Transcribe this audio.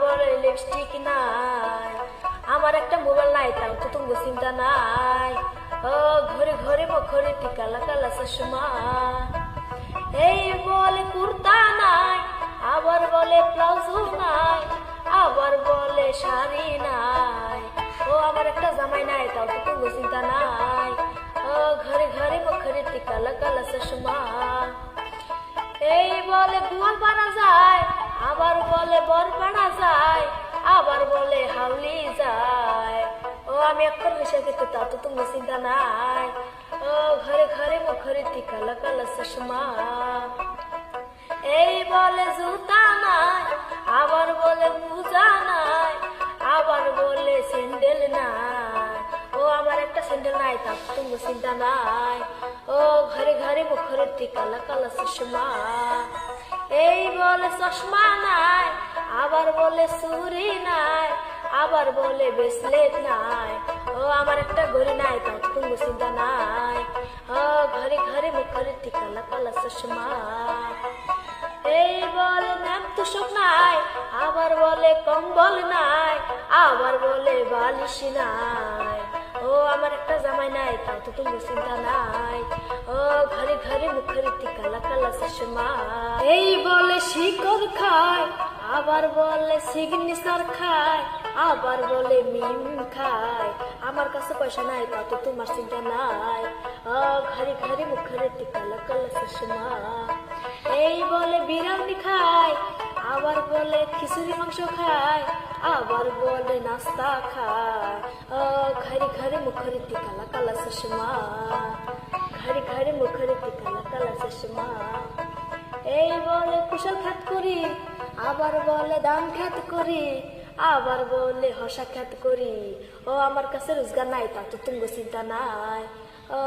বলে লিপস্টিক নাই, আমার একটা মোবাইল নাই তাও তো তুমি চিন্তা নাই। ও ঘরে ঘরে মুখরে কালা কালা চশমা, এই বলে কুর্তা নাই, আবার বলে প্লাজো নাই, আবার বলে শাড়ি নাই। ও আমার একটা জামাই নাই তাও তো তুমি চিন্তা নাই। ও ঘরে ঘরে মুখরে কালা কালা চশমা, এই বলে গোয়াল পাড়া যায়, আবার বলে বর পাড়া যায়, আবার বলে হাউলি যায়। ও আমি একটা হিসেবে কিন্তু তা তো তুমি চিন্তা নাই। ও ঘরে ঘরে মুখরে কালা কালা চশমা, এই বলে জুতা নাই, আবার বলে মোজা নাই, আবার বলে স্যান্ডেল নাই। ও আমার একটা স্যান্ডেল নাই তা তো তুমি চিন্তা নাই। ও ঘরে ঘরে মুখরে কালা কালা চশমা, এই বলে চশমা নাই, আবার বলে চুরি নাই, আবার বলে ব্রেসলেট নাই। ও আমার একটা ঘড়ি নাই তাও তো তুমি চিন্তা নাই। ও ঘরে ঘরে মুখরে কালা কালা চশমা, এই বলে নাম তুষক নাই, আবার বলে কম্বল নাই, আবার বলে বালিশ নাই। ও আমার একটা জামাই নাই তাও তো তুমি চিন্তা নাই। ও ঘরে ঘরে মুখরে কালা কালা চশমা, এই বলে শিকড় খায়, আবার বলে সিগনেচার খায়, আবার বলে মিম খায়। আমার কাছে পয়সা নাই তাও তো তোমার চিন্তা নাই। ও ঘরে ঘরে মুখরে কালা কালা চশমা, এই বলে বিরিয়ানি খায়, আবার বলে খিচুড়ি মাংস খায়, আবার বলে নাস্তা খায়। ও ঘরে ঘরে মুখরে কালা কালা চশমা, ঘরে ঘরে মুখরে কালা কালা চশমা, এই বলে কুশল খ্যাত করি, আবার বলে দাম খ্যাত করি, আবার বলে হসা খ্যাত করি। ও আমার কাছে রোজগার নাই তা তো তুমি চিন্তা নাই। ও